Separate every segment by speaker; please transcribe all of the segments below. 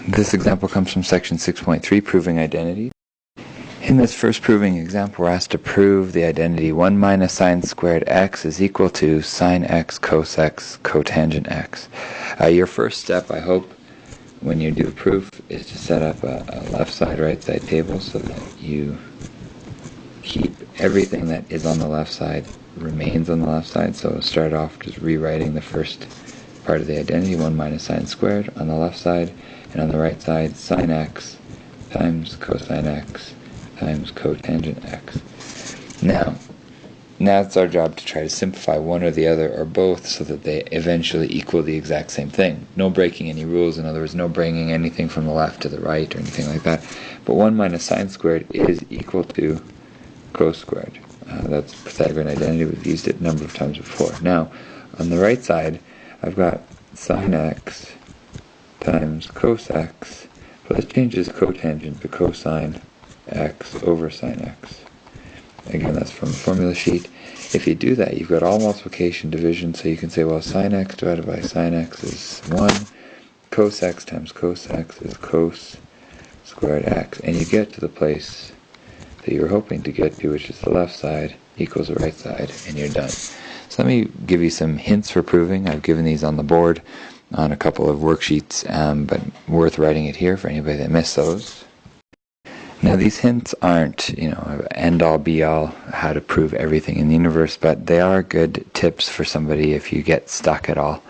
Speaker 1: This example comes from section 6.3, Proving Identity. In this first proving example, we're asked to prove the identity 1 minus sine squared x is equal to sine x cos x cotangent x. Your first step, I hope, when you do a proof, is to set up a left side, right side table so that you keep everything that is on the left side remains on the left side. So start off just rewriting the first part of the identity, 1 minus sine squared on the left side, and on the right side, sine x times cosine x times cotangent x. Now it's our job to try to simplify one or the other or both so that they eventually equal the exact same thing. No breaking any rules, in other words, no bringing anything from the left to the right or anything like that. But 1 minus sine squared is equal to cos squared. That's Pythagorean identity. We've used it a number of times before. Now, on the right side, I've got sine x times cos x, but let's change this cotangent to cosine x over sine x. Again, that's from the formula sheet. If you do that, you've got all multiplication division, so you can say, well, sine x divided by sine x is 1, cos x times cos x is cos squared x, and you get to the place that you were hoping to get to, which is the left side equals the right side, and you're done. So let me give you some hints for proving. I've given these on the board on a couple of worksheets, but worth writing it here for anybody that missed those. Now these hints aren't, end-all be-all how to prove everything in the universe, but they are good tips for somebody if you get stuck at all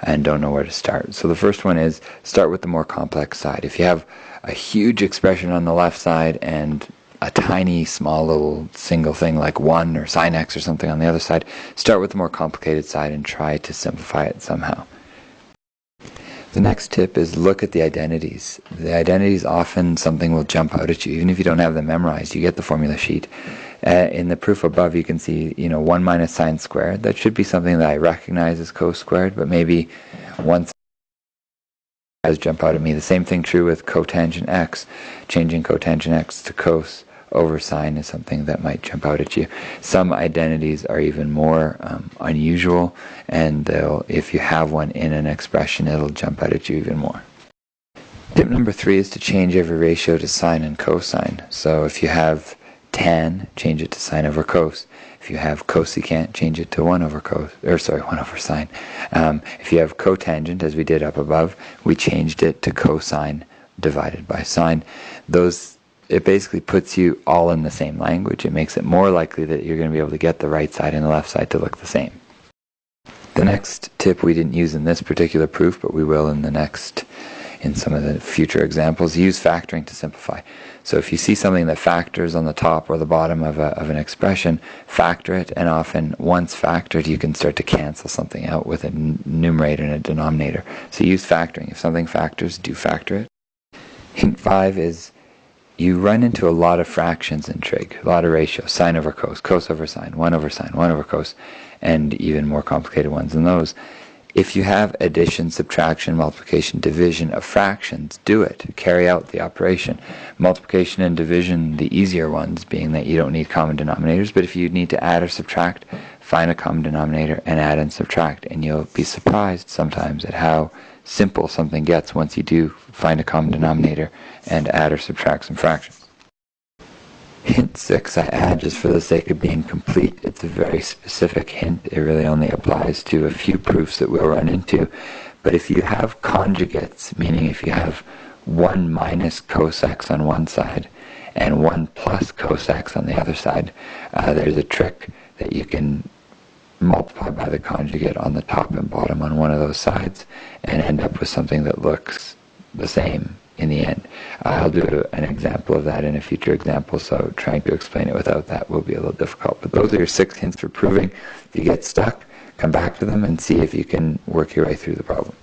Speaker 1: and don't know where to start. So the first one is start with the more complex side. If you have a huge expression on the left side and a tiny, small little single thing like 1 or sine x or something on the other side, start with the more complicated side and try to simplify it somehow. The next tip is look at the identities. The identities, often something will jump out at you, even if you don't have them memorized. You get the formula sheet. In the proof above, you can see, 1 minus sine squared. That should be something that I recognize as cos squared, but maybe once has jump out at me. The same thing true with cotangent x. Changing cotangent x to cos over sine is something that might jump out at you. Some identities are even more unusual, and if you have one in an expression, it'll jump out at you even more. Tip number 3 is to change every ratio to sine and cosine. So if you have tan, change it to sine over cos. If you have cosecant, change it to 1 over sine. If you have cotangent, as we did up above, we changed it to cosine divided by sine. It basically puts you all in the same language. It makes it more likely that you're going to be able to get the right side and the left side to look the same. The next tip we didn't use in this particular proof, but we will in some of the future examples, use factoring to simplify. So if you see something that factors on the top or the bottom of an expression, factor it, and often once factored you can start to cancel something out with a numerator and a denominator. So use factoring. If something factors, do factor it. Hint 5 is you run into a lot of fractions in trig, a lot of ratios, sine over cos, cos over sine, 1 over sine, 1 over cos, and even more complicated ones than those. If you have addition, subtraction, multiplication, division of fractions, do it. Carry out the operation. Multiplication and division, the easier ones, being that you don't need common denominators, but if you need to add or subtract, find a common denominator and add and subtract, and you'll be surprised sometimes at how simple something gets once you do find a common denominator and add or subtract some fractions. Hint 6 I add just for the sake of being complete. It's a very specific hint. It really only applies to a few proofs that we'll run into. But if you have conjugates, meaning if you have 1 minus cos x on one side and 1 plus cos x on the other side, there's a trick that you can multiply by the conjugate on the top and bottom on one of those sides and end up with something that looks the same in the end. I'll do an example of that in a future example, so trying to explain it without that will be a little difficult. But those are your 6 hints for proving. If you get stuck, come back to them and see if you can work your way through the problem.